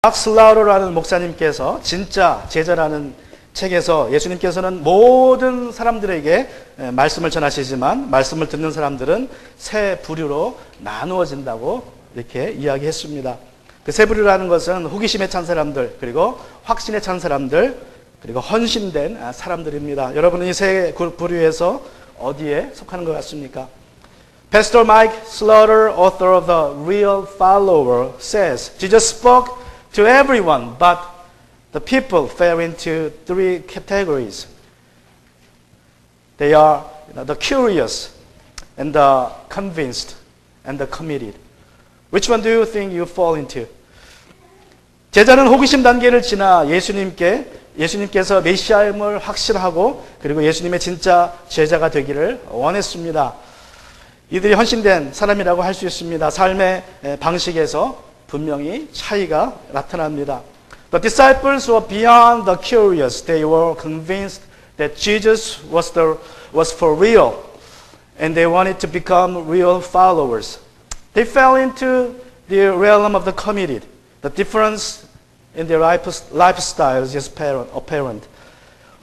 마크 슬라우러라는 목사님께서 진짜 제자라는 책에서 예수님께서는 모든 사람들에게 말씀을 전하시지만 말씀을 듣는 사람들은 세 부류로 나누어진다고 이렇게 이야기했습니다. 그 세 부류라는 것은 호기심에 찬 사람들, 그리고 확신에 찬 사람들, 그리고 헌신된 사람들입니다. 여러분은 이 세 부류에서 어디에 속하는 것 같습니까? Pastor Mike Slaughter, author of The Real Follower, says, Jesus spoke to everyone, but the people fell into three categories. They are the curious, and the convinced, and the committed. Which one do you think you fall into? 제자는 호기심 단계를 지나 예수님께서 메시아임을 확신하고 그리고 예수님의 진짜 제자가 되기를 원했습니다. 이들이 헌신된 사람이라고 할 수 있습니다. 삶의 방식에서 분명히 차이가 나타납니다. The disciples were beyond the curious. They were convinced that Jesus was for real, and they wanted to become real followers. They fell into the realm of the committed. The difference in their lifestyles is apparent.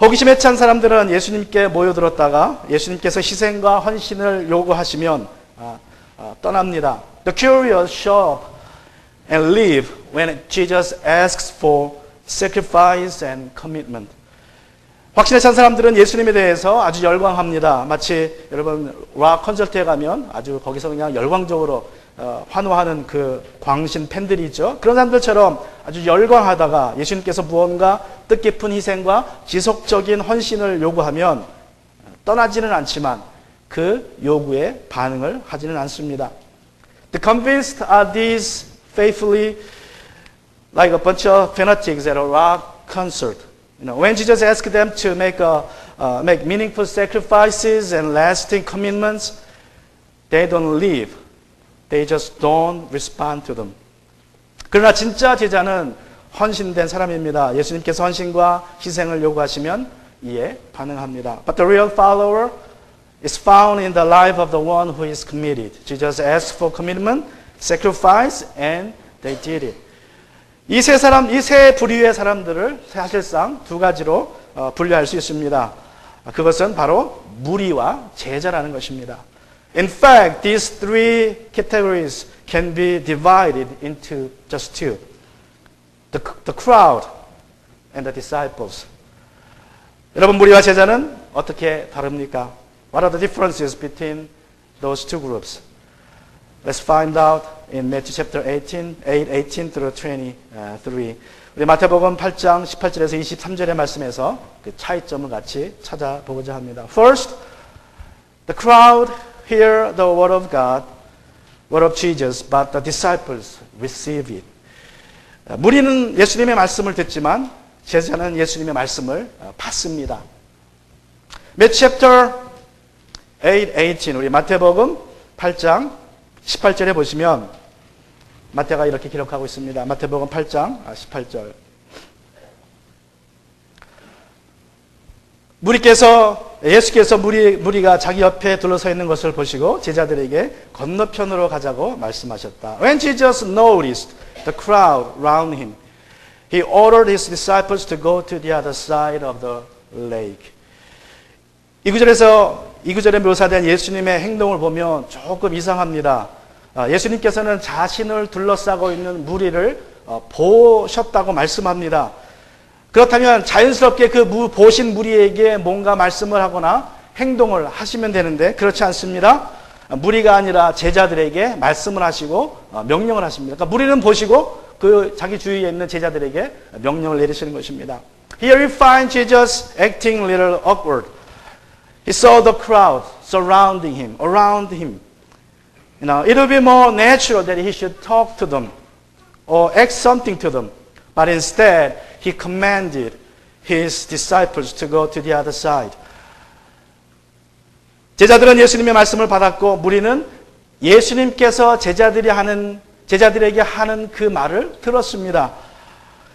호기심에 찬 사람들은 예수님께 모여들었다가 예수님께서 희생과 헌신을 요구하시면 떠납니다. The curious show up and leave when Jesus asks for sacrifice and commitment. 확신에 찬 사람들은 예수님에 대해서 아주 열광합니다. 마치 여러분 락 콘서트에 가면 아주 거기서 그냥 열광적으로 환호하는 그 광신 팬들이죠. 그런 사람들처럼 아주 열광하다가 예수님께서 무언가 뜻깊은 희생과 지속적인 헌신을 요구하면 떠나지는 않지만 그 요구에 반응을 하지는 않습니다. The convinced are these faithfully like a bunch of fanatics at a rock concert. When Jesus asked them to make meaningful sacrifices and lasting commitments, they don't leave. They just don't respond to them. 그러나 진짜 제자는 헌신된 사람입니다. 예수님께서 헌신과 희생을 요구하시면 이에 반응합니다. But the real follower is found in the life of the one who is committed. Jesus asked for commitment, sacrifice, and they did it. 이 세 부류의 사람들을 사실상 두 가지로 분류할 수 있습니다. 그것은 바로 무리와 제자라는 것입니다. In fact, these three categories can be divided into just two. The crowd and the disciples. 여러분, 무리와 제자는 어떻게 다릅니까? What are the differences between those two groups? Let's find out in Matthew chapter 18 through 23. 우리 마태복음 8장 18절에서 23절의 말씀에서 그 차이점을 같이 찾아보고자 합니다. First, the crowd hear the word of God, word of Jesus, but the disciples receive it. 무리는 예수님의 말씀을 듣지만 제자는 예수님의 말씀을 받습니다. Matthew chapter 18, 우리 마태복음 8장 18절에 보시면 마태가 이렇게 기록하고 있습니다. 마태복음 8장 18절. 예수께서 무리가 자기 옆에 둘러서 있는 것을 보시고 제자들에게 건너편으로 가자고 말씀하셨다. When Jesus noticed the crowd round him, he ordered his disciples to go to the other side of the lake. 이 구절에 묘사된 예수님의 행동을 보면 조금 이상합니다. 예수님께서는 자신을 둘러싸고 있는 무리를 보셨다고 말씀합니다. 그렇다면 자연스럽게 그 보신 무리에게 뭔가 말씀을 하거나 행동을 하시면 되는데 그렇지 않습니다. 무리가 아니라 제자들에게 말씀을 하시고 명령을 하십니다. 그러니까 무리는 보시고 그 자기 주위에 있는 제자들에게 명령을 내리시는 것입니다. Here we find Jesus acting a little awkward. He saw the crowd surrounding him, around him. It would be more natural that he should talk to them or act something to them. But instead, he commanded his disciples to go to the other side. 제자들은 예수님의 말씀을 받았고 무리는 예수님께서 제자들에게 하는 그 말을 들었습니다.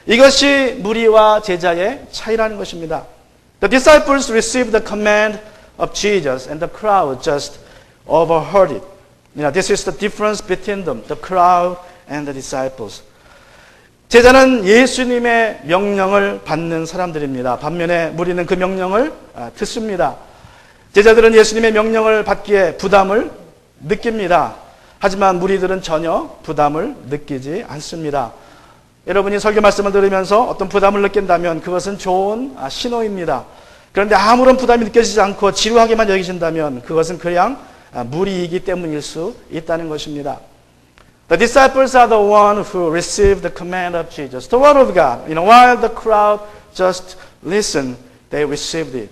이것이 무리와 제자의 차이라는 것입니다. The disciples received the command of Jesus and the crowd just overheard it. This is the difference between them, the crowd and the disciples. 제자는 예수님의 명령을 받는 사람들입니다. 반면에 무리는 그 명령을 듣습니다. 제자들은 예수님의 명령을 받기에 부담을 느낍니다. 하지만 무리들은 전혀 부담을 느끼지 않습니다. 여러분이 설교 말씀을 들으면서 어떤 부담을 느낀다면 그것은 좋은 신호입니다. 그런데 아무런 부담이 느껴지지 않고 지루하게만 여기신다면 그것은 그냥 무리이기 때문일 수 있다는 것입니다. The disciples are the one who received the command of Jesus, the word of God. While the crowd just listened, they received it.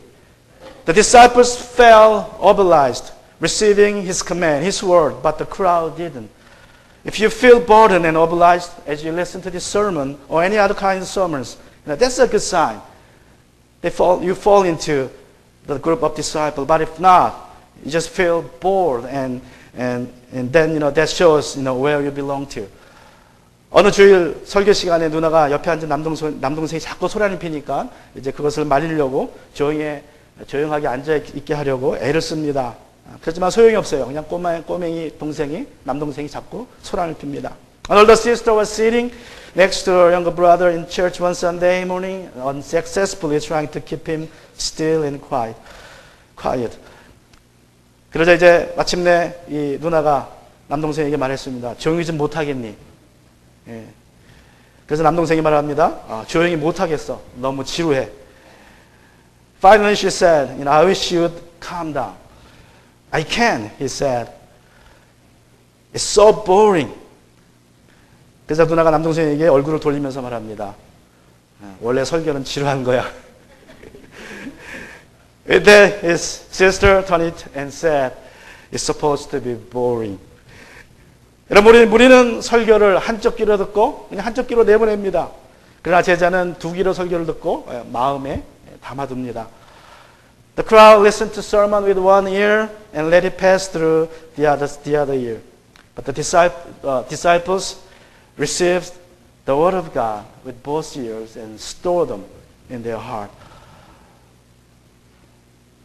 The disciples felt obliged, receiving his command, his word, but the crowd didn't. If you feel burdened and obliged as you listen to this sermon or any other kind of sermons, that's a good sign. You fall into the group of disciples. But if not, you just feel bored and then that shows where you belong to. 어느 주일 설교 시간에 누나가 옆에 앉은 남동생이 자꾸 소란을 피니까 이제 그것을 말리려고 조용하게 앉아 있게 하려고 애를 씁니다. 그렇지만 소용이 없어요. 그냥 꼬맹이 남동생이 자꾸 소란을 핍니다. An older sister was sitting next to her younger brother in church one Sunday morning, unsuccessfully trying to keep him still and quiet. 그러자 이제 마침내 이 누나가 남동생에게 말했습니다. 조용히 좀 못하겠니? 예. 그래서 남동생이 말합니다. 조용히 못하겠어. 너무 지루해. Finally she said, I wish you would calm down. I can, he said. It's so boring. 그래서 누나가 남동생에게 얼굴을 돌리면서 말합니다. 원래 설교는 지루한 거야. With that, his sister turned it and said, it's supposed to be boring. 여러분, 우리는 설교를 한쪽 귀로 듣고 그냥 한쪽 귀로 내보냅니다. 그러나 제자는 두 귀로 설교를 듣고 마음에 담아둡니다. The crowd listened to sermon with one ear and let it pass through the other ear. But the disciples received the word of God with both ears and stored them in their heart.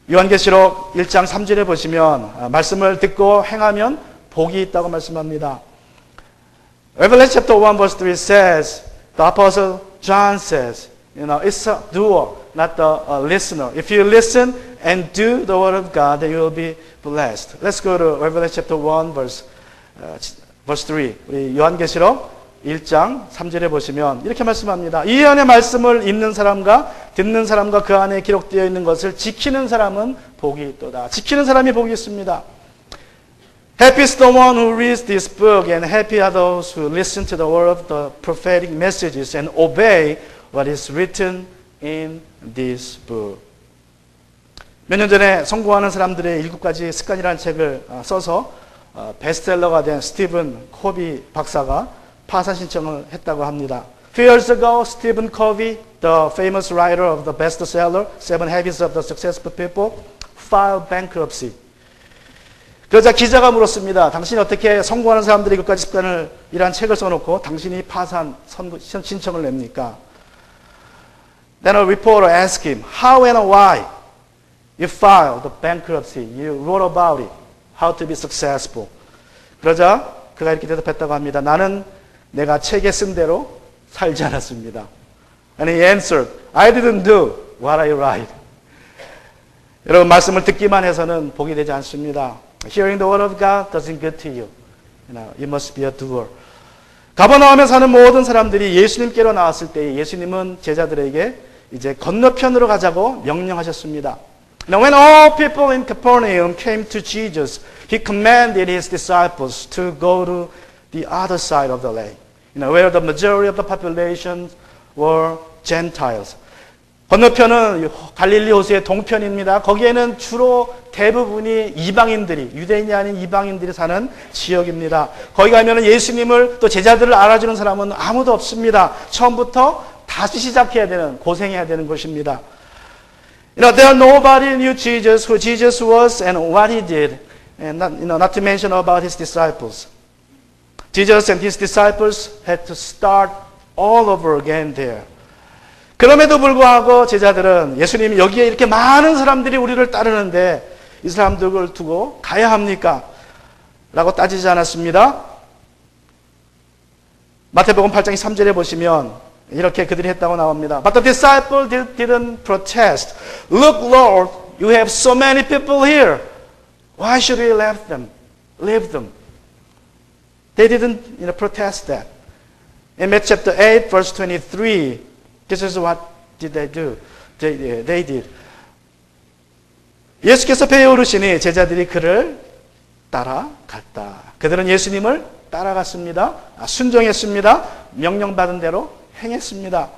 요한계시록 1장 3절에 보시면 말씀을 듣고 행하면 복이 있다고 말씀합니다. Revelation chapter 1 verse 3 says, the apostle John says, it's a doer, not a listener. If you listen and do the word of God, then you will be blessed. Let's go to Revelation chapter 1 verse 3. 우리 요한계시록 1장 3절에 보시면 이렇게 말씀합니다. 이 안의 말씀을 읽는 사람과 듣는 사람과 그 안에 기록되어 있는 것을 지키는 사람은 복이 있도다. 지키는 사람이 복이 있습니다. Happy is the one who reads this book and happy are those who listen to the word of the prophetic messages and obey what is written in this book. 몇 년 전에 성공하는 사람들의 7가지 습관이라는 책을 써서 베스트셀러가 된 스티븐 코비 박사가 파산 신청을 했다고 합니다. Few years ago, Stephen Covey, the famous writer of the bestseller, Seven Habits of the Successful People, filed bankruptcy. 그러자 기자가 물었습니다. 당신이 어떻게 성공하는 사람들의 7가지 습관을 이란 책을 써놓고 당신이 파산 신청을 냅니까? Then a reporter asked him, how and why you filed the bankruptcy? You wrote about it, how to be successful. 그러자 그가 이렇게 대답했다고 합니다. 나는 내가 책에 쓴 대로 살지 않았습니다. And he answered, I didn't do what I write. 여러분, 말씀을 듣기만 해서는 복이 되지 않습니다. Hearing the word of God doesn't good to you. You must be a doer. 가버나움에 사는 모든 사람들이 예수님께로 나왔을 때 예수님은 제자들에게 이제 건너편으로 가자고 명령하셨습니다. Now when all people in Capernaum came to Jesus, he commanded his disciples to go to the other side of the lake, where the majority of the population were Gentiles. 건너편은 갈릴리 호수의 동편입니다. 거기에는 주로 대부분이 이방인들이, 유대인이 아닌 이방인들이 사는 지역입니다. 거기 가면은 예수님을 또 제자들을 알아주는 사람은 아무도 없습니다. 처음부터 다시 시작해야 되는, 고생해야 되는 것입니다. There nobody knew Jesus, who Jesus was, and what he did, and not to mention about his disciples. Jesus and his disciples had to start all over again there. 그럼에도 불구하고 제자들은 예수님이 여기에 이렇게 많은 사람들이 우리를 따르는데 이 사람들을 두고 가야 합니까? 라고 따지지 않았습니다. 마태복음 8장 3절에 보시면 이렇게 그들이 했다고 나옵니다. But the disciples didn't protest. Look, Lord, you have so many people here. Why should we leave them? They didn't protest that. In Matthew chapter 8, verse 23, this is what did they do? They did. 예수께서 배에 오르시니 제자들이 그를 따라갔다. 그들은 예수님을 따라갔습니다. 순종했습니다. 명령받은 대로 행했습니다.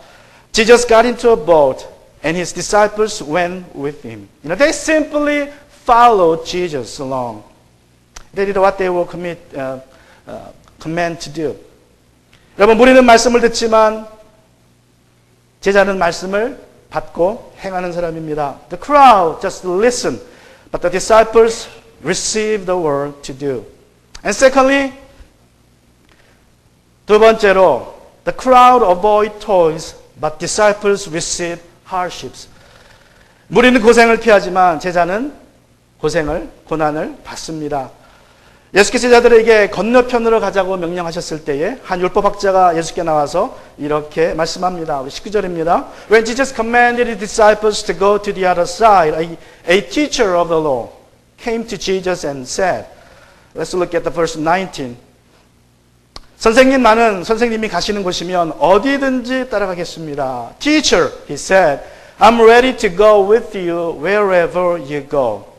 Jesus got into a boat and his disciples went with him. They simply followed Jesus along. They did what they were commanded to do. 여러분, 우리는 말씀을 듣지만 제자는 말씀을 받고 행하는 사람입니다. The crowd just listened, but the disciples received the word to do. And secondly, 두 번째로, the crowd avoid toils, but disciples receive hardships. 무리는 고생을 피하지만 제자는 고난을 받습니다. 예수께서 제자들에게 건너편으로 가자고 명령하셨을 때에 한 율법학자가 예수께 나와서 이렇게 말씀합니다. 우리 19절입니다. When Jesus commanded his disciples to go to the other side, a teacher of the law came to Jesus and said, let's look at the verse 19. 선생님, 나는 선생님이 가시는 곳이면 어디든지 따라가겠습니다. Teacher, he said, I'm ready to go with you wherever you go.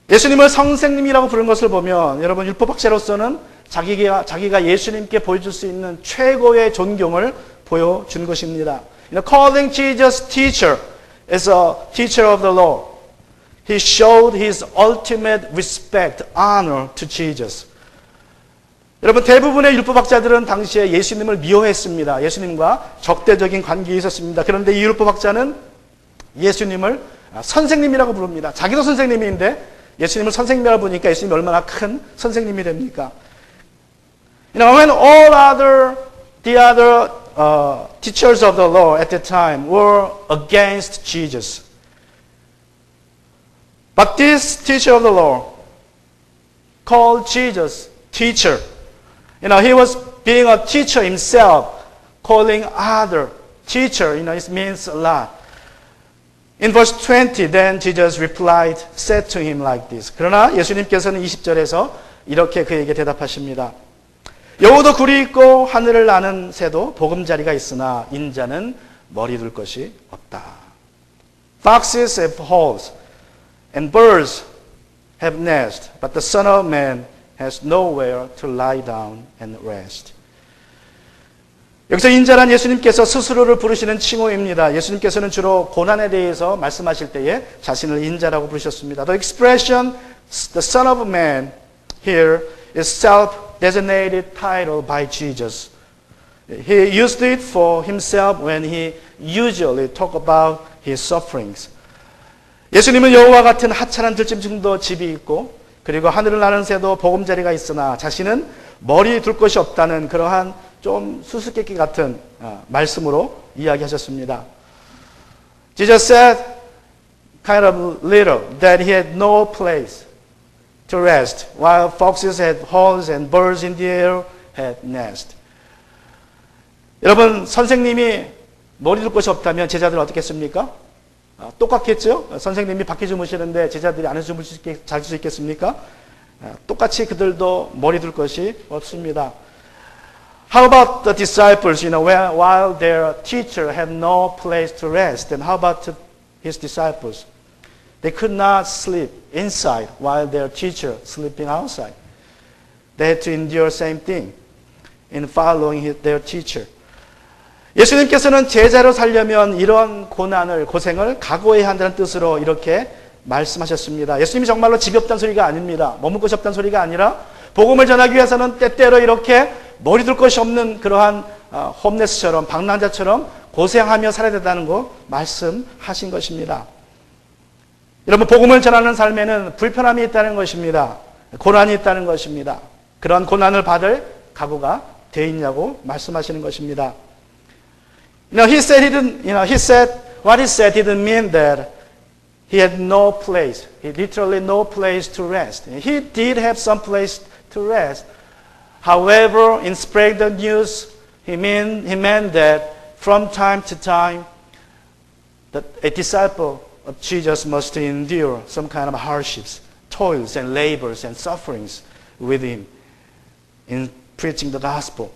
예수님을 선생님이라고 부른 것을 보면 여러분 율법학자로서는 자기가 예수님께 보여줄 수 있는 최고의 존경을 보여준 것입니다. Calling Jesus teacher as a teacher of the law, he showed his ultimate respect, honor to Jesus. 여러분 대부분의 율법학자들은 당시에 예수님을 미워했습니다. 예수님과 적대적인 관계에 있었습니다. 그런데 이 율법학자는 예수님을 선생님이라고 부릅니다. 자기도 선생님인데 예수님을 선생님이라고 부르니까 예수님이 얼마나 큰 선생님이 됩니까? When all the other teachers of the law at that time were against Jesus, but this teacher of the law called Jesus teacher. He was being a teacher himself, calling other teacher. It means a lot. In verse 20, then Jesus replied, said to him like this. 그러나 예수님께서는 20절에서 이렇게 그에게 대답하십니다. 여우도 굴이 있고 하늘을 나는 새도 보금자리가 있으나 인자는 머리 둘 것이 없다. Foxes have holes and birds have nests, but the Son of Man has nowhere to lie down and rest. 여기서 인자란 예수님께서 스스로를 부르시는 칭호입니다. 예수님께서는 주로 고난에 대해서 말씀하실 때에 자신을 인자라고 부르셨습니다. The expression the Son of Man here is self-designated title by Jesus. He used it for himself when he usually talk about his sufferings. 예수님은 여호와 같은 하찮은 들짐승도 집이 있고 그리고 하늘을 나는 새도 보금자리가 있으나 자신은 머리 둘 것이 없다는 그러한 좀 수수께끼 같은 말씀으로 이야기하셨습니다. Jesus said kind of little that he had no place to rest while foxes had holes and birds in the air had nest. 여러분 선생님이 머리 둘 것이 없다면 제자들은 어떻게 했습니까? 똑같겠죠? 선생님이 밖에 주무시는데 제자들이 안에서 잘 수 있겠습니까? 똑같이 그들도 머리 둘 것이 없습니다. How about the disciples, while their teacher had no place to rest? And how about his disciples? They could not sleep inside while their teacher sleeping outside. They had to endure the same thing in following their teacher. 예수님께서는 제자로 살려면 이런 고생을 각오해야 한다는 뜻으로 이렇게 말씀하셨습니다. 예수님이 정말로 집이 없다는 소리가 아닙니다. 머물 곳이 없다는 소리가 아니라 복음을 전하기 위해서는 때때로 이렇게 머리 둘 것이 없는 그러한 홈레스처럼 방랑자처럼 고생하며 살아야 된다는 거 말씀하신 것입니다. 여러분 복음을 전하는 삶에는 불편함이 있다는 것입니다. 고난이 있다는 것입니다. 그런 고난을 받을 각오가 돼 있냐고 말씀하시는 것입니다. He said what he said didn't mean that he had no place. He literally no place to rest. He did have some place to rest. However, in spreading the news, he meant that from time to time, that a disciple of Jesus must endure some kind of hardships, toils and labors and sufferings with him in preaching the gospel.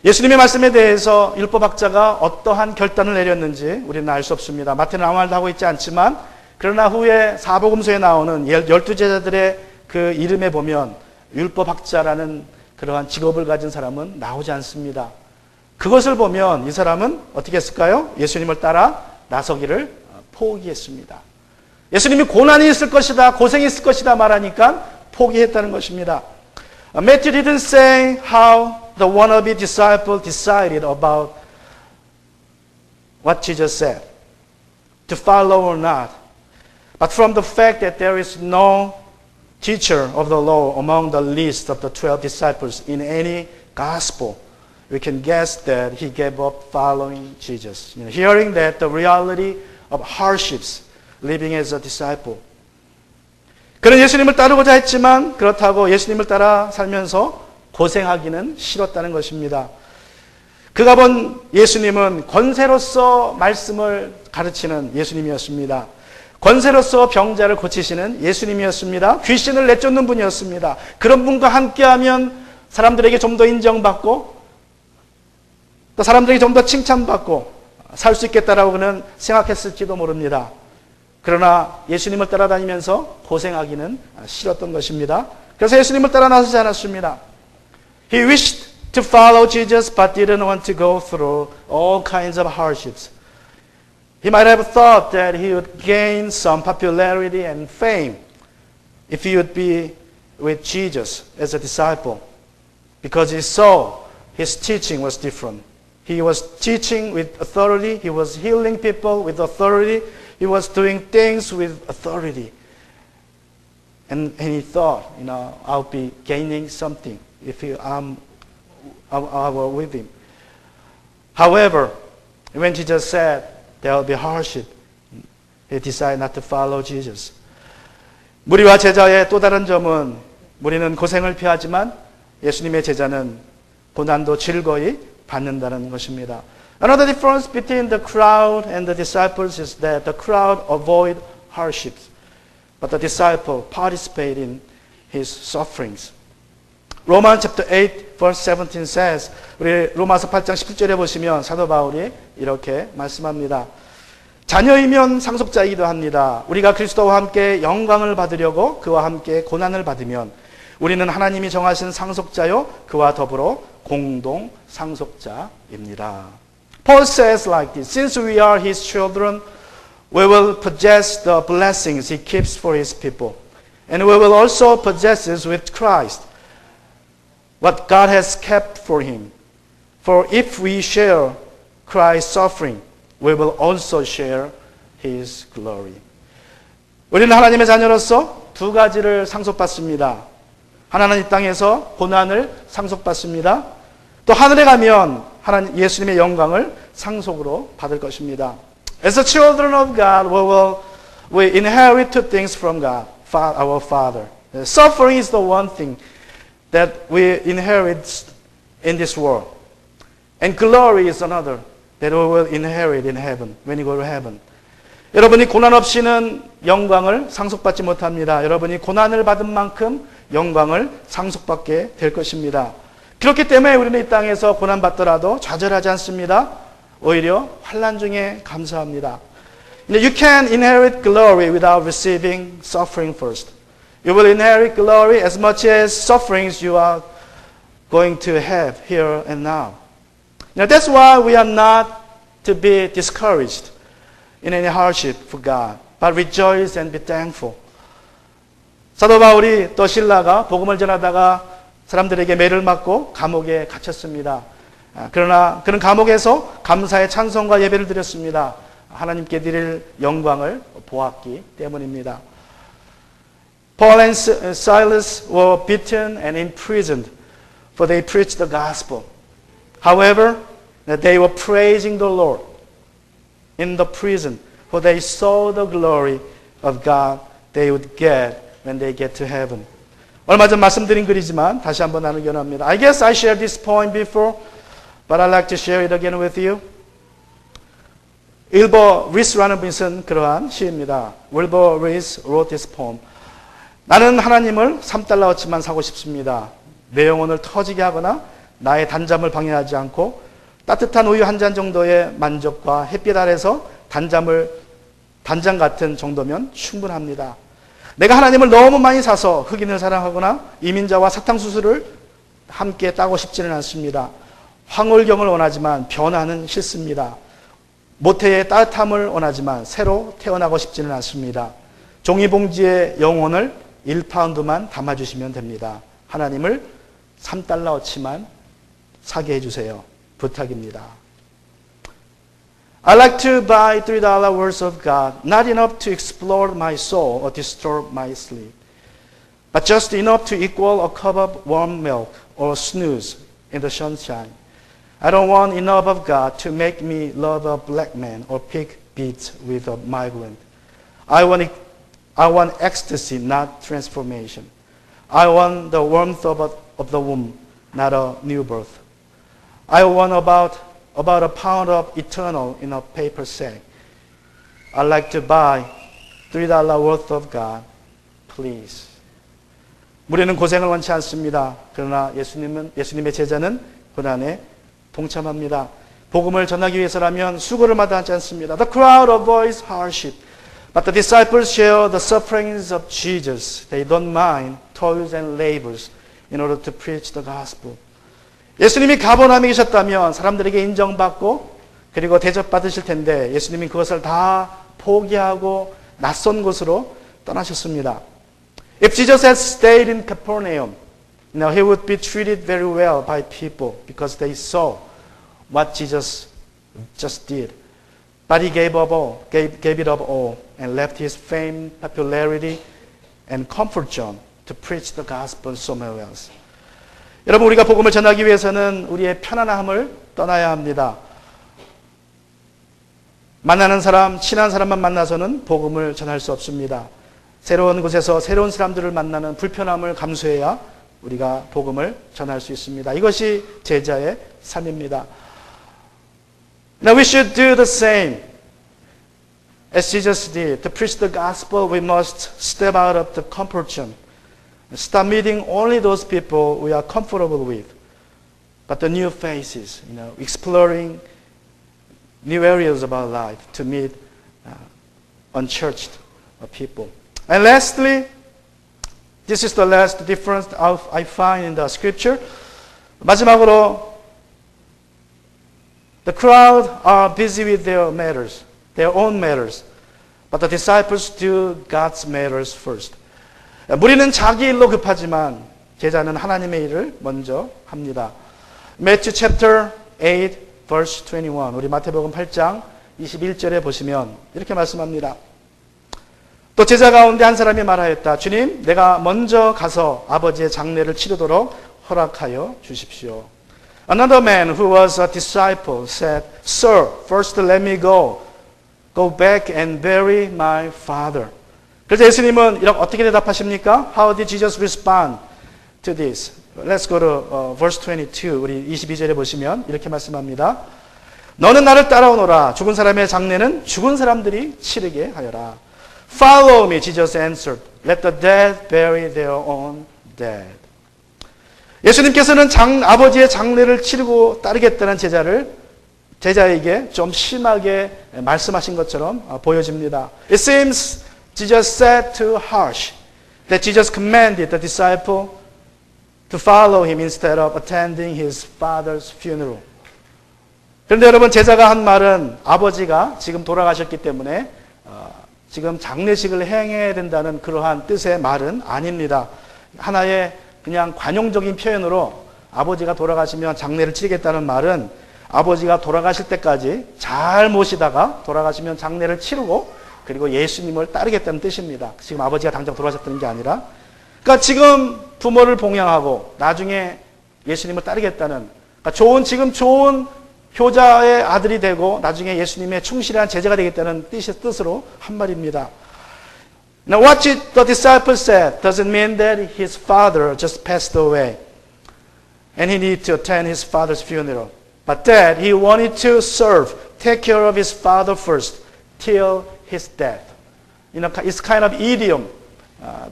예수님의 말씀에 대해서 율법학자가 어떠한 결단을 내렸는지 우리는 알 수 없습니다. 마태는 아무 말도 하고 있지 않지만 그러나 후에 사복음서에 나오는 12제자들의 그 이름에 보면 율법학자라는 그러한 직업을 가진 사람은 나오지 않습니다. 그것을 보면 이 사람은 어떻게 했을까요? 예수님을 따라 나서기를 포기했습니다. 예수님이 고난이 있을 것이다, 고생이 있을 것이다 말하니까 포기했다는 것입니다. Matthew didn't say how the wannabe disciple decided about what Jesus said, to follow or not. But from the fact that there is no teacher of the law among the list of the 12 disciples in any gospel, we can guess that he gave up following Jesus. Hearing that the reality of hardships living as a disciple. 그는 예수님을 따르고자 했지만 그렇다고 예수님을 따라 살면서 고생하기는 싫었다는 것입니다. 그가 본 예수님은 권세로서 말씀을 가르치는 예수님이었습니다. 권세로서 병자를 고치시는 예수님이었습니다. 귀신을 내쫓는 분이었습니다. 그런 분과 함께하면 사람들에게 좀 더 인정받고 또 사람들에게 좀 더 칭찬받고 살 수 있겠다라고 그는 생각했을지도 모릅니다. 그러나 예수님을 따라다니면서 고생하기는 싫었던 것입니다. 그래서 예수님을 따라 나서지 않았습니다. He wished to follow Jesus but didn't want to go through all kinds of hardships. He might have thought that he would gain some popularity and fame if he would be with Jesus as a disciple because he saw his teaching was different. He was teaching with authority. He was healing people with authority. He was doing things with authority. And he thought, I'll be gaining something if I were with him. However, when Jesus said there will be hardship, he decided not to follow Jesus. 무리와 제자의 또 다른 점은 무리는 고생을 피하지만 예수님의 제자는 고난도 즐거이 받는다는 것입니다. Another difference between the crowd and the disciples is that the crowd avoid hardships, but the disciple participate in his sufferings. Romans chapter 8 verse 17 says, 우리 로마서 8장 17절에 보시면 사도 바울이 이렇게 말씀합니다. 자녀이면 상속자이기도 합니다. 우리가 그리스도와 함께 영광을 받으려고 그와 함께 고난을 받으면 우리는 하나님이 정하신 상속자요 그와 더불어 공동 상속자입니다. Paul says like this, since we are his children, we will possess the blessings he keeps for his people. And we will also possess with Christ what God has kept for him. For if we share Christ's suffering, we will also share his glory. 우리는 하나님의 자녀로서 두 가지를 상속받습니다. 하나는 이 땅에서 고난을 상속받습니다. 또 하늘에 가면 하나님 예수님의 영광을 상속으로 받을 것입니다. As the children of God, we inherit two things from God, our Father. Suffering is the one thing that we inherit in this world. And glory is another that we will inherit in heaven, when you go to heaven. 여러분이 고난 없이는 영광을 상속받지 못합니다. 여러분이 고난을 받은 만큼 영광을 상속받게 될 것입니다. 그렇기 때문에 우리는 이 땅에서 고난받더라도 좌절하지 않습니다. 오히려 환난 중에 감사합니다. You can inherit glory without receiving suffering first. You will inherit glory as much as sufferings you are going to have here and now. That's why we are not to be discouraged in any hardship for God, but rejoice and be thankful. 사도 바울이 또 실라가 복음을 전하다가 사람들에게 매를 맞고 감옥에 갇혔습니다. 그러나 그는 감옥에서 감사의 찬송과 예배를 드렸습니다. 하나님께 드릴 영광을 보았기 때문입니다. Paul and Silas were beaten and imprisoned, for they preached the gospel. However, they were praising the Lord in the prison, for they saw the glory of God they would get when they get to heaven. 얼마 전 말씀드린 글이지만 다시 한번 나누기 원합니다. I guess I shared this point before, but I'd like to share it again with you. 윌버 리스라는 분이 쓴 그러한 시입니다. 윌버 리스 wrote this poem. 나는 하나님을 3달러어치만 사고 싶습니다. 내 영혼을 터지게 하거나 나의 단잠을 방해하지 않고 따뜻한 우유 한 잔 정도의 만족과 햇빛 아래서 단잠 같은 정도면 충분합니다. 내가 하나님을 너무 많이 사서 흑인을 사랑하거나 이민자와 사탕수수를 함께 따고 싶지는 않습니다. 황홀경을 원하지만 변화는 싫습니다. 모태의 따뜻함을 원하지만 새로 태어나고 싶지는 않습니다. 종이봉지에 영혼을 1파운드만 담아주시면 됩니다. 하나님을 3달러어치만 사게 해주세요. 부탁입니다. I like to buy $3 worth of God, not enough to explode my soul or disturb my sleep, but just enough to equal a cup of warm milk or snooze in the sunshine. I don't want enough of God to make me love a black man or pick beets with a migrant. I want ecstasy, not transformation. I want the warmth of the womb, not a new birth. I want about a pound of eternal in a paper sack. I'd like to buy $3 worth of God, please. 우리는 고생을 원치 않습니다. 그러나 예수님의 제자는 고난에 동참합니다. 복음을 전하기 위해서라면 수고를 마다하지 않습니다. The crowd avoids hardship, but the disciples share the sufferings of Jesus. They don't mind toils and labors in order to preach the gospel. 예수님이 가버나움에 계셨다면 사람들에게 인정받고 그리고 대접받으실 텐데 예수님이 그것을 다 포기하고 낯선 곳으로 떠나셨습니다. If Jesus had stayed in Capernaum, he would be treated very well by people because they saw what Jesus just did. But he gave it up all and left his fame, popularity, and comfort zone to preach the gospel somewhere else. 여러분, 우리가 복음을 전하기 위해서는 우리의 편안함을 떠나야 합니다. 만나는 사람, 친한 사람만 만나서는 복음을 전할 수 없습니다. 새로운 곳에서 새로운 사람들을 만나는 불편함을 감수해야 우리가 복음을 전할 수 있습니다. 이것이 제자의 삶입니다. Now we should do the same as Jesus did. To preach the gospel, we must step out of the comfort zone. Stop meeting only those people we are comfortable with, but the new faces, exploring new areas of our life to meet unchurched people. And lastly, this is the last difference I find in the scripture. 마지막으로, the crowd are busy with their matters, their own matters, but the disciples do God's matters first. 무리는 자기 일로 급하지만 제자는 하나님의 일을 먼저 합니다. Matthew chapter 8 verse 21. 우리 마태복음 8장 21절에 보시면 이렇게 말씀합니다. 또 제자 가운데 한 사람이 말하였다. 주님, 내가 먼저 가서 아버지의 장례를 치르도록 허락하여 주십시오. Another man who was a disciple said, Sir, first let me go back and bury my father. 그래서 예수님은 이렇게 어떻게 대답하십니까? How did Jesus respond to this? Let's go to verse 22. 우리 22절에 보시면 이렇게 말씀합니다. 너는 나를 따라오너라. 죽은 사람의 장례는 죽은 사람들이 치르게 하여라. Follow me, Jesus answered. Let the dead bury their own dead. 예수님께서는 아버지의 장례를 치르고 따르겠다는 제자에게 좀 심하게 말씀하신 것처럼 보여집니다. It seems Jesus said too harsh that Jesus commanded the disciple to follow him instead of attending his father's funeral. 그런데 여러분, 제자가 한 말은 아버지가 지금 돌아가셨기 때문에 지금 장례식을 행해야 된다는 그러한 뜻의 말은 아닙니다. 하나의 그냥 관용적인 표현으로 아버지가 돌아가시면 장례를 치르겠다는 말은 아버지가 돌아가실 때까지 잘 모시다가 돌아가시면 장례를 치르고 그리고 예수님을 따르겠다는 뜻입니다. 지금 아버지가 당장 돌아가셨다는 게 아니라, 그러니까 지금 부모를 봉양하고 나중에 예수님을 따르겠다는, 그러니까 지금 좋은 효자의 아들이 되고 나중에 예수님의 충실한 제자가 되겠다는 뜻으로 한 말입니다. Now what the disciples said doesn't mean that his father just passed away and he needed to attend his father's funeral, but that he wanted to serve, take care of his father first till his death. It's kind of idiom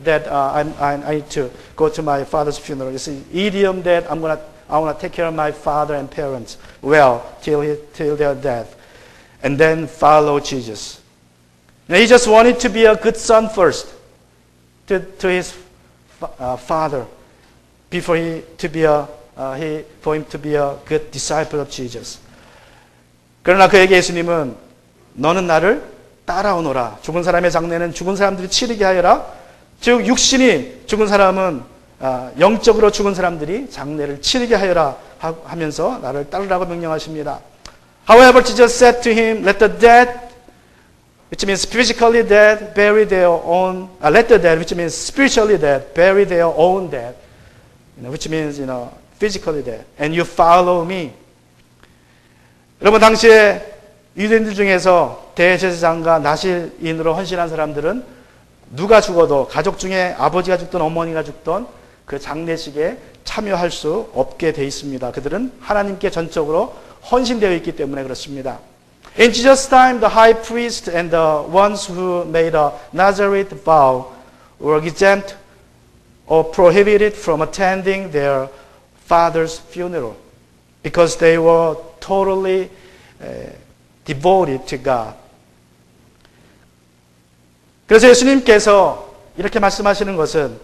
that I need to go to my father's funeral. It's an idiom that I want to take care of my father and parents well till their death, and then follow Jesus. Now, he just wanted to be a good son first to his father before for him to be a good disciple of Jesus. 그러나 그에게 예수님은 너는 나를 따라오너라. 죽은 사람의 장례는 죽은 사람들이 치르게 하여라. 즉 육신이 죽은 사람은 영적으로 죽은 사람들이 장례를 치르게 하여라 하면서 나를 따르라고 명령하십니다. However, Jesus said to him, let the dead, which means physically dead, bury their own, let the dead, which means spiritually dead, bury their own dead, which means, physically dead, and you follow me. 여러분, 당시에 유대인들 중에서 대제사장과 나실인으로 헌신한 사람들은 누가 죽어도 가족 중에 아버지가 죽든 어머니가 죽든 그 장례식에 참여할 수 없게 돼 있습니다. 그들은 하나님께 전적으로 헌신되어 있기 때문에 그렇습니다. In Jesus' time, the high priest and the ones who made a Nazarite vow were exempt or prohibited from attending their father's funeral because they were totally devoted to God. 그래서 예수님께서 이렇게 말씀하시는 것은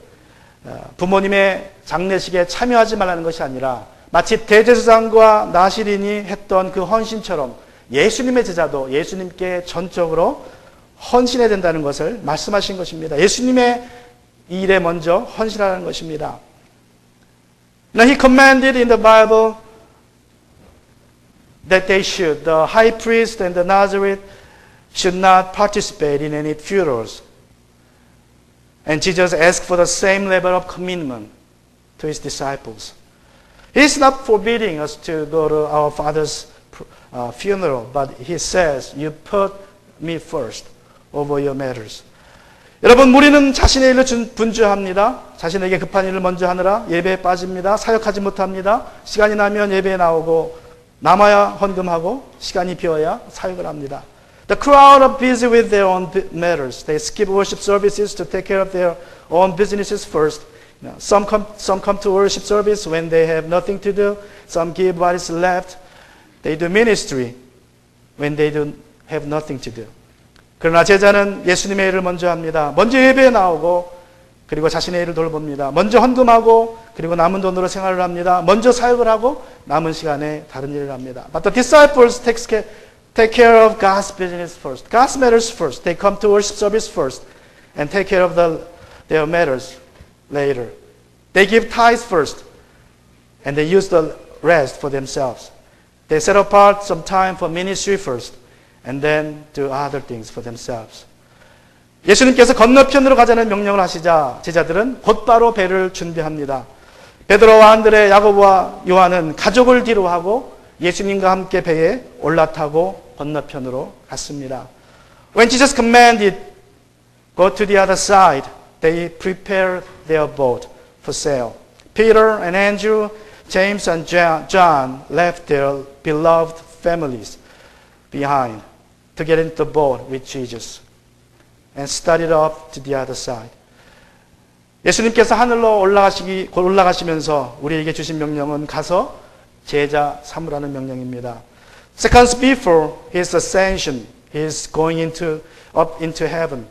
부모님의 장례식에 참여하지 말라는 것이 아니라 마치 대제사장과 나실인이 했던 그 헌신처럼 예수님의 제자도 예수님께 전적으로 헌신해야 된다는 것을 말씀하신 것입니다. 예수님의 일에 먼저 헌신하는 것입니다. Now he commanded in the Bible that they should, the high priest and the Nazarite should not participate in any funerals. And Jesus asked for the same level of commitment to his disciples. He's not forbidding us to go to our Father's funeral, but he says, you put me first over your matters. 여러분, 우리는 자신의 일을 분주합니다. 자신에게 급한 일을 먼저 하느라 예배에 빠집니다. 사역하지 못합니다. 시간이 나면 예배에 나오고 남아야 헌금하고 시간이 비어야 사역을 합니다. The crowd are busy with their own matters. They skip worship services to take care of their own businesses first. Some come to worship service when they have nothing to do. Some give what is left. They do ministry when they don't have nothing to do. 그러나 제자는 예수님의 일을 먼저 합니다. 먼저 예배에 나오고 그리고 자신의 일을 돌봅니다. 먼저 헌금하고 그리고 남은 돈으로 생활을 합니다. 먼저 사역을 하고 남은 시간에 다른 일을 합니다. But the disciples take care of God's business first. God's matters first. They come to worship service first and take care of their matters later. They give tithes first and they use the rest for themselves. They set apart some time for ministry first and then do other things for themselves. 예수님께서 건너편으로 가자는 명령을 하시자 제자들은 곧바로 배를 준비합니다. 베드로와 안드레, 야고보와 요한은 가족을 뒤로하고 예수님과 함께 배에 올라타고 건너편으로 갔습니다. When Jesus commanded, go to the other side, they prepared their boat for sail. Peter and Andrew, James and John left their beloved families behind to get into the boat with Jesus and started off to the other side. 예수님께서 하늘로 올라가시면서 우리에게 주신 명령은 가서 제자 삼으라는 명령입니다. Seconds before his ascension, he is going up into heaven.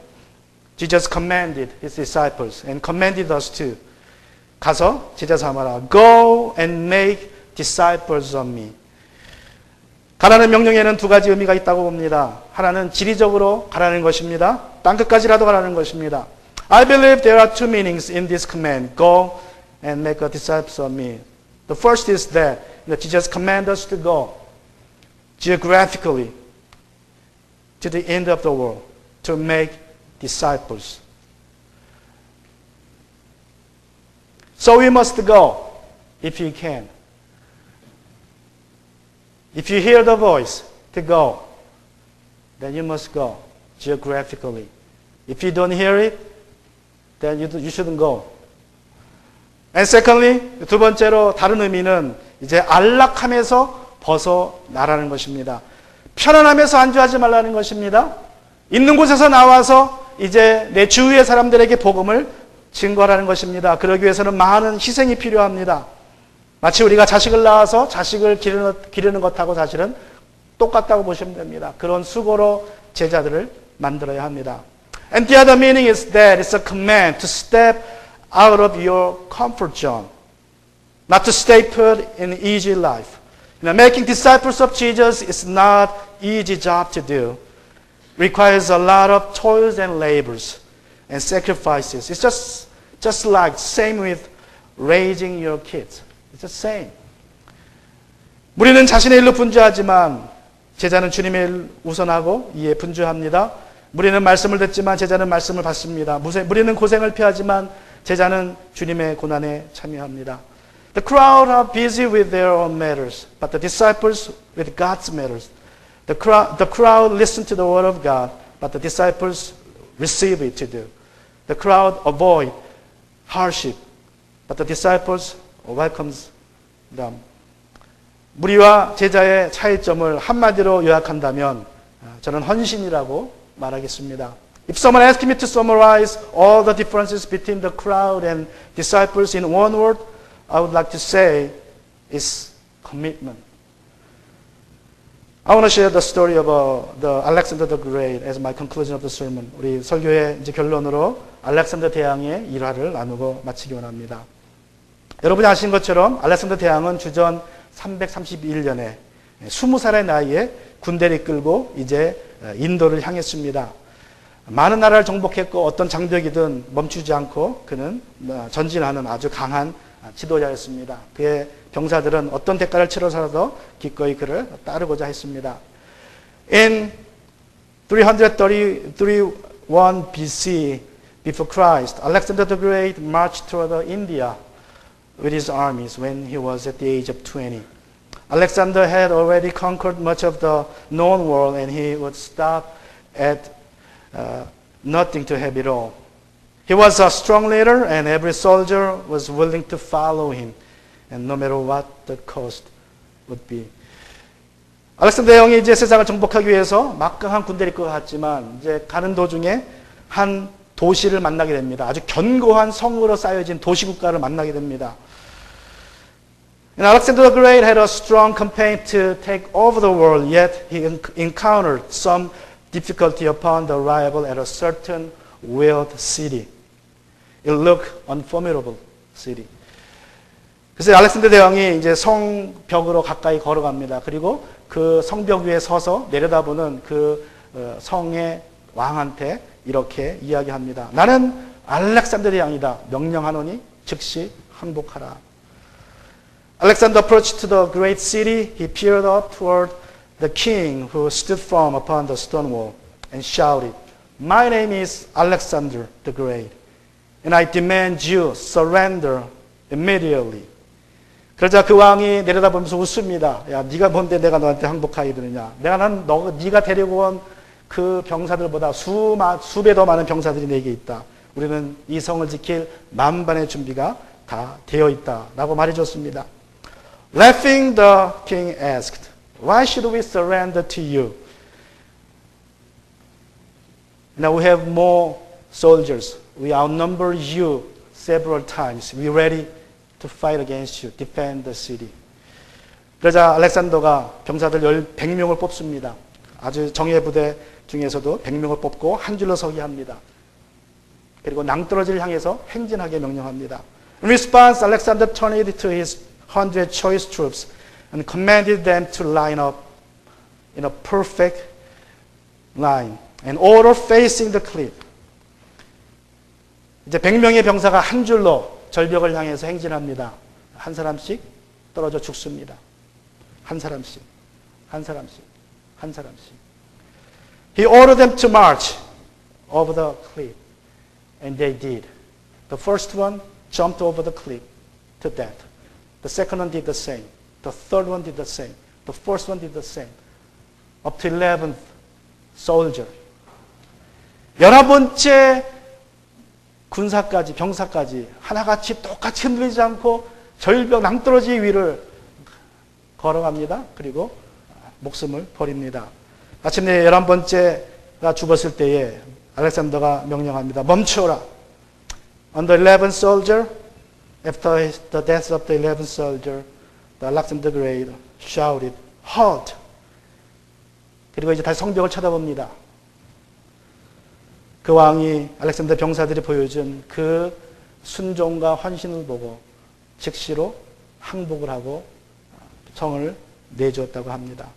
Jesus commanded his disciples and commanded us to 가서 제자 삼아라. Go and make disciples of me. 가라는 명령에는 두 가지 의미가 있다고 봅니다. 하나는 지리적으로 가라는 것입니다. 땅끝까지라도 가라는 것입니다. I believe there are two meanings in this command. Go and make a disciples of me. The first is that Jesus commands us to go geographically to the end of the world to make disciples. So we must go if you can. If you hear the voice to go, then you must go geographically. If you don't hear it, then you shouldn't go. And secondly, 두 번째로 다른 의미는 이제 안락함에서 벗어나라는 것입니다. 편안함에서 안주하지 말라는 것입니다. 있는 곳에서 나와서 이제 내 주위의 사람들에게 복음을 증거하라는 것입니다. 그러기 위해서는 많은 희생이 필요합니다. 마치 우리가 자식을 낳아서 자식을 기르는 것하고 사실은 똑같다고 보시면 됩니다. 그런 수고로 제자들을 만들어야 합니다. And the other meaning is that it's a command to step out of your comfort zone. Not to stay put in easy life. Making disciples of Jesus is not easy job to do. Requires a lot of toils and labors and sacrifices. It's just like same with raising your kids. It's the same. 우리는 자신의 일로 분주하지만 제자는 주님의 일 우선하고 이에 분주합니다. 우리는 말씀을 듣지만 제자는 말씀을 받습니다. 우리는 고생을 피하지만 제자는 주님의 고난에 참여합니다. The crowd are busy with their own matters, but the disciples with God's matters. The crowd listen to the word of God, but the disciples receive it to do. The crowd avoid hardship, but the disciples welcomes them. 무리와 제자의 차이점을 한마디로 요약한다면 저는 헌신이라고 말하겠습니다. If someone asked me to summarize all the differences between the crowd and disciples in one word, I would like to say is commitment. I want to share the story of the Alexander the Great as my conclusion of the sermon. 우리 설교의 이제 결론으로 알렉산더 대왕의 일화를 나누고 마치기 원합니다. 여러분이 아시는 것처럼 알렉산더 대왕은 주전 331년에 20살의 나이에 군대를 이끌고 이제 인도를 향했습니다. 많은 나라를 정복했고 어떤 장벽이든 멈추지 않고 그는 전진하는 아주 강한 지도자였습니다. 그의 병사들은 어떤 대가를 치러서라도 기꺼이 그를 따르고자 했습니다. In 331 BC, before Christ, Alexander the Great marched toward India with his armies when he was at the age of 20. Alexander had already conquered much of the known world and he would stop at nothing to have it all. He was a strong leader and every soldier was willing to follow him and no matter what the cost would be. 알렉산더 대왕이 이제 세상을 정복하기 위해서 막강한 군대를 이끌고 갔지만 이제 가는 도중에 한 도시를 만나게 됩니다. 아주 견고한 성으로 쌓여진 도시국가를 만나게 됩니다. And Alexander the Great had a strong campaign to take over the world, yet he encountered some difficulty upon the arrival at a certain walled city. It looked unformidable city. 그래서 알렉산더 대왕이 이제 성벽으로 가까이 걸어갑니다. 그리고 그 성벽 위에 서서 내려다보는 그 성의 왕한테 이렇게 이야기합니다. 나는 알렉산더 대왕이다. 명령하노니 즉시 항복하라. Alexander approached to the great city. He peered up toward the king who stood firm upon the stone wall and shouted, My name is Alexander the Great, and I demand you surrender immediately. 그러자 그 왕이 내려다보면서 웃습니다. 야, 네가 뭔데 내가 너한테 항복하게 되느냐. 네가 데리고 온 그 병사들보다 수배 더 많은 병사들이 내게 있다. 우리는 이 성을 지킬 만반의 준비가 다 되어 있다. 라고 말해줬습니다. Laughing, the king asked, Why should we surrender to you? Now we have more soldiers. We outnumber you several times. We're ready to fight against you, defend the city. 그러자 알렉산더가 병사들 100명을 뽑습니다. 아주 정예 부대 중에서도 100명을 뽑고 한 줄로 서게 합니다. 그리고 낭떠러지를 향해서 행진하게 명령합니다. In response, Alexander turned to his 100 choice troops and commanded them to line up in a perfect line, in order facing the cliff. 이제 100명의 병사가 한 줄로 절벽을 향해서 행진합니다. 한 사람씩 떨어져 죽습니다. 한 사람씩, 한 사람씩, 한 사람씩. He ordered them to march over the cliff, and they did. The first one jumped over the cliff to death. The second one did the same. The third one did the same. The fourth one did the same. Up to 11th soldier. 11번째 군사까지 병사까지 하나같이 똑같이 흔들리지 않고 절벽 낭떠러지 위를 걸어갑니다. 그리고 목숨을 버립니다. 마침내 11번째가 죽었을 때에 알렉산더가 명령합니다. 멈춰라. On the 11th soldier, after the death of the 11th soldier, the Alexander the Great shouted, halt! 그리고 이제 다시 성벽을 쳐다봅니다. 그 왕이 알렉산더 병사들이 보여준 그 순종과 헌신을 보고 즉시로 항복을 하고 성을 내주었다고 합니다.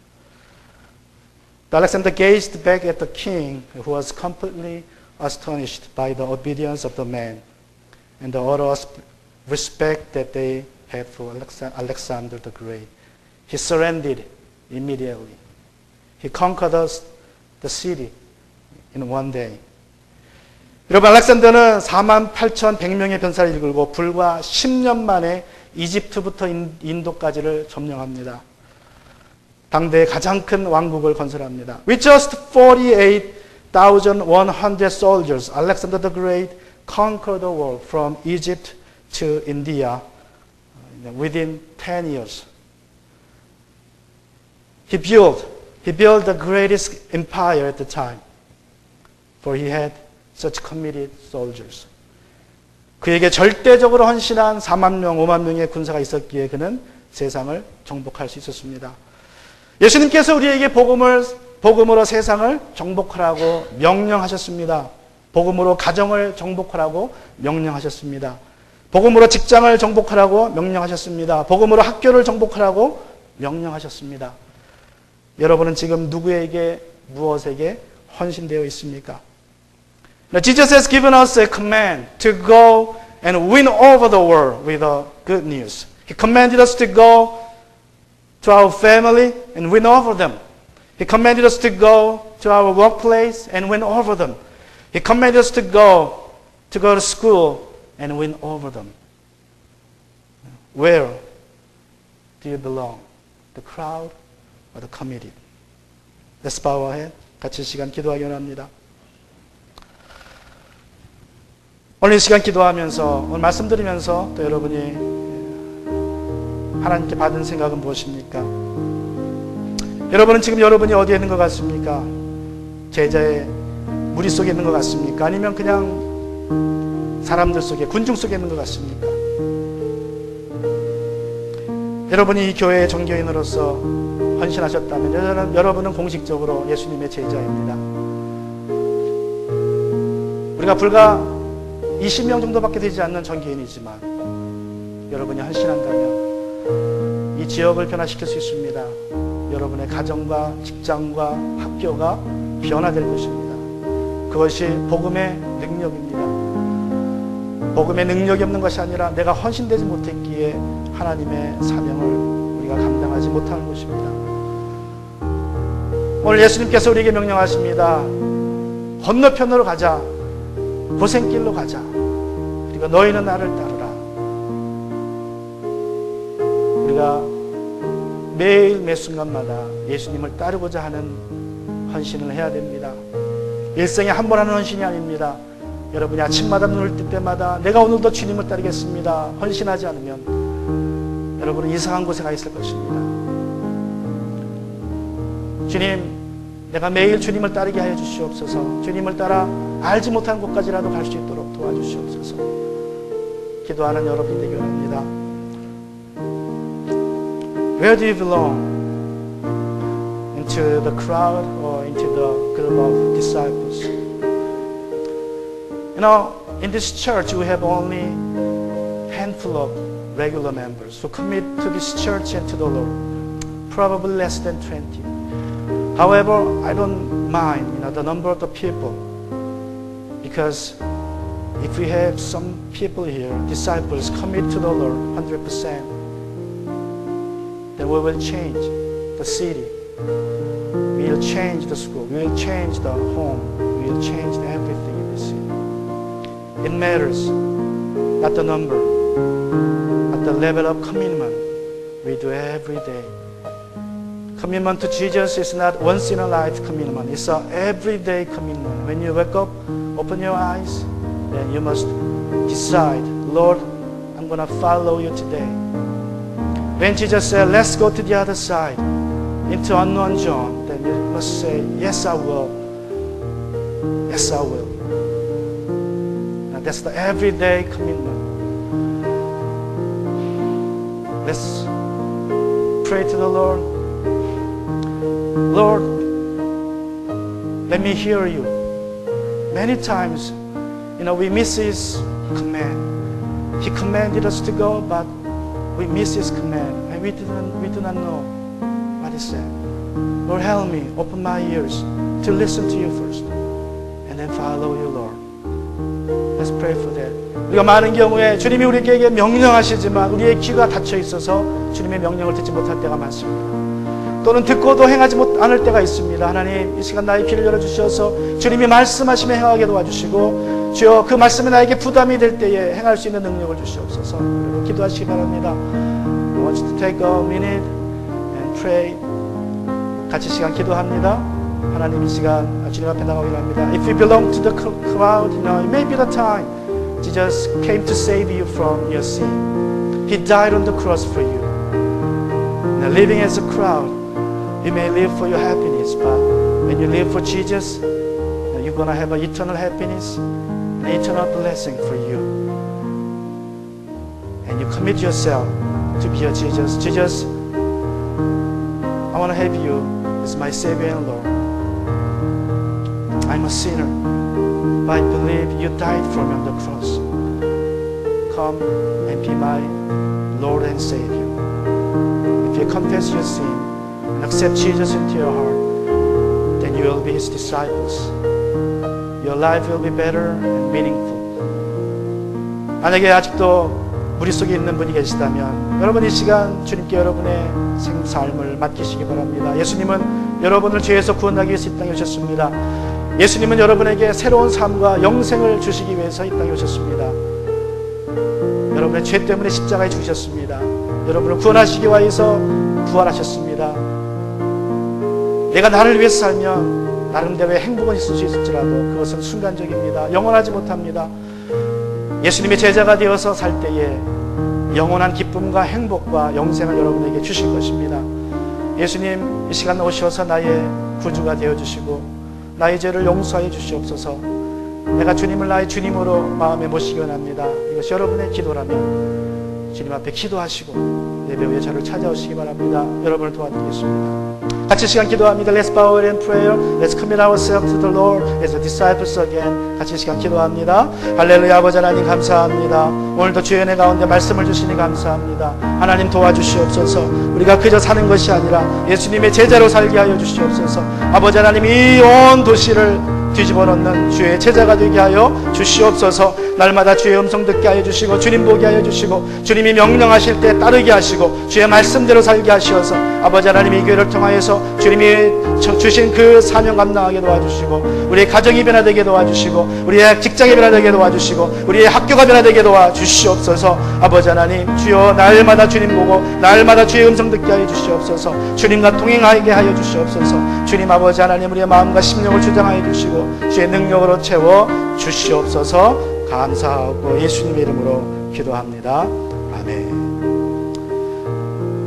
Alexander gazed back at the king, who was completely astonished by the obedience of the men and the utter respect that they had for Alexander the Great. He surrendered immediately. He conquered the city in one day. 여러분, 알렉산더는 48,100명의 병사를 이끌고 불과 10년 만에 이집트부터 인도까지를 점령합니다. 당대의 가장 큰 왕국을 건설합니다. With just 48,100 soldiers, Alexander the Great conquered the world from Egypt to India within 10 years. He built the greatest empire at the time, for he had such committed soldiers. 그에게 절대적으로 헌신한 4만 명, 5만 명의 군사가 있었기에 그는 세상을 정복할 수 있었습니다. 예수님께서 우리에게 복음으로 세상을 정복하라고 명령하셨습니다. 복음으로 가정을 정복하라고 명령하셨습니다. 복음으로 직장을 정복하라고 명령하셨습니다. 복음으로 학교를 정복하라고 명령하셨습니다. 여러분은 지금 누구에게 무엇에게 헌신되어 있습니까? Now, Jesus has given us a command to go and win over the world with the good news. He commanded us to go to our family and win over them. He commanded us to go to our workplace and win over them. He commanded us to go to school and win over them. Where do you belong? The crowd or the committed? Let's bow our head. 같이 시간 기도하기 원합니다. 오늘 이 시간 기도하면서, 오늘 말씀드리면서 또 여러분이 하나님께 받은 생각은 무엇입니까? 여러분은 지금 여러분이 어디에 있는 것 같습니까? 제자의 무리 속에 있는 것 같습니까? 아니면 그냥 사람들 속에, 군중 속에 있는 것 같습니까? 여러분이 이 교회의 종교인으로서 헌신하셨다면 여러분은 공식적으로 예수님의 제자입니다. 우리가 불과 20명 정도밖에 되지 않는 종교인이지만 여러분이 헌신한다면 이 지역을 변화시킬 수 있습니다. 여러분의 가정과 직장과 학교가 변화될 것입니다. 그것이 복음의 능력입니다. 복음의 능력이 없는 것이 아니라 내가 헌신되지 못했기에 하나님의 사명을 우리가 감당하지 못하는 것입니다. 오늘 예수님께서 우리에게 명령하십니다. 건너편으로 가자. 고생길로 가자. 그리고 너희는 나를 따르라. 우리가 매일 매 순간마다 예수님을 따르고자 하는 헌신을 해야 됩니다. 일생에 한 번 하는 헌신이 아닙니다. 여러분이 아침마다 눈을 뜰 때마다 내가 오늘도 주님을 따르겠습니다. 헌신하지 않으면 여러분은 이상한 곳에 가 있을 것입니다. 주님, 내가 매일 주님을 따르게 하여 주시옵소서. 주님을 따라 알지 못한 곳까지라도 갈 수 있도록 도와주시옵소서. 기도하는 여러분 되기 원합니다. Where do you belong? Into the crowd or into the group of disciples? You know, in this church we have only a handful of regular members who commit to this church and to the Lord. Probably less than 20. However, I don't mind, the number of the people, because if we have some people here, disciples, commit to the Lord 100%, then we will change the city. We will change the school. We will change the home. We will change everything in the city. It matters not the number, but the level of commitment we do every day. Commitment to Jesus is not once in a life commitment. It's an everyday commitment. When you wake up, open your eyes, then you must decide, Lord, I'm going to follow you today. When Jesus said, let's go to the other side, into unknown zone, then you must say, yes, I will. Yes, I will. And that's the everyday commitment. Let's pray to the Lord. Lord, let me hear you. Many times, we miss His command. He commanded us to go, but we miss His command, and we do not know what He said. Lord, help me, open my ears to listen to you first, and then follow you, Lord. Let's pray for that. 우리가 많은 경우에 주님이 우리에게 명령하시지만 우리의 귀가 닫혀 있어서 주님의 명령을 듣지 못할 때가 많습니다. 또는 듣고도 행하지 않을 때가 있습니다. 하나님, 이 시간 나의 귀를 열어주셔서 주님이 말씀하시며 행하게 도와주시고, 주여 그 말씀이 나에게 부담이 될 때에 행할 수 있는 능력을 주시옵소서. 기도하시기 바랍니다. I want you to take a minute and pray. 같이 시간 기도합니다. 하나님, 이 시간 주님 앞에 나가기를 합니다. If you belong to the crowd, it may be the time Jesus came to save you from your sin. He died on the cross for you. Now, living as a crowd, you may live for your happiness, but when you live for Jesus, you're going to have an eternal happiness, an eternal blessing for you. And you commit yourself to be a Jesus. Jesus, I want to have you as my Savior and Lord. I'm a sinner, but I believe you died for me on the cross. Come and be my Lord and Savior. If you confess your sin and accept Jesus into your heart, then you will be His disciples. Your life will be better and meaningful. 만약에 아직도 무리 속에 있는 분이 계시다면 여러분 이 시간 주님께 여러분의 삶을 맡기시기 바랍니다. 예수님은 여러분을 죄에서 구원하기 위해서 이 땅에 오셨습니다. 예수님은 여러분에게 새로운 삶과 영생을 주시기 위해서 이 땅에 오셨습니다. 여러분의 죄 때문에 십자가에 죽으셨습니다. 여러분을 구원하시기 위해서 부활하셨습니다. 내가 나를 위해서 살면 나름대로의 행복은 있을 수 있을지라도 그것은 순간적입니다. 영원하지 못합니다. 예수님의 제자가 되어서 살 때에 영원한 기쁨과 행복과 영생을 여러분에게 주실 것입니다. 예수님, 이 시간 오셔서 나의 구주가 되어주시고 나의 죄를 용서해 주시옵소서. 내가 주님을 나의 주님으로 마음에 모시기 원합니다. 이것이 여러분의 기도라면 주님 앞에 기도하시고 예배 후에 저를 찾아오시기 바랍니다. 여러분을 도와드리겠습니다. 같이 시간 기도합니다. Let's bow in prayer. Let's commit ourselves to the Lord as the disciples again. 같이 시간 기도합니다. 할렐루야. 아버지 하나님 감사합니다. 오늘도 주의 은혜 가운데 말씀을 주시니 감사합니다. 하나님 도와주시옵소서. 우리가 그저 사는 것이 아니라 예수님의 제자로 살게 하여 주시옵소서. 아버지 하나님 이 온 도시를 뒤집어 놓는 주의 제자가 되게 하여 주시옵소서. 날마다 주의 음성 듣게 하여 주시고 주님 보게 하여 주시고 주님이 명령하실 때 따르게 하시고 주의 말씀대로 살게 하시어서 아버지 하나님 이 교회를 통하여서 주님이 주신 그 사명 감당하게 도와주시고 우리의 가정이 변화되게 도와주시고 우리의 직장이 변화되게 도와주시고 우리의 학교가 변화되게 도와주시옵소서. 아버지 하나님 주여 날마다 주님 보고 날마다 주의 음성 듣게 하여 주시옵소서. 주님과 동행하게 하여 주시옵소서. 주님 아버지 하나님 우리의 마음과 심령을 주장하여 주시고 주의 능력으로 채워 주시옵소서. 감사하고 예수님의 이름으로 기도합니다. 아멘.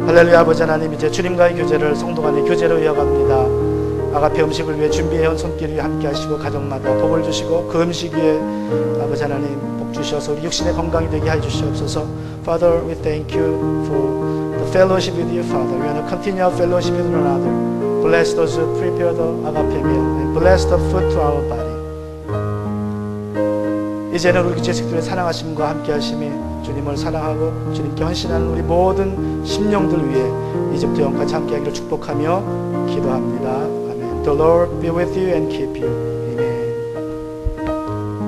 할렐루야. 아버지 하나님 이제 주님과의 교제를 성도 간의 교제로 이어갑니다. 아가페 음식을 위해 준비해온 손길 위에 함께 하시고 가정마다 복을 주시고 그 음식 위에 아버지 하나님 복 주셔서 우리 육신의 건강이 되게 해 주시옵소서. Father, we thank you for the fellowship with you, Father. We want to continue our fellowship with one another. Bless those who prepare the agape meal and bless the food to our body. 이제는 우리 제식들의 사랑하심과 함께 하심이 주님을 사랑하고 주님께 헌신하는 우리 모든 심령들 위해 이제부터 영까지 함께 하기를 축복하며 기도합니다. 아멘. The Lord be with you and keep you. Amen.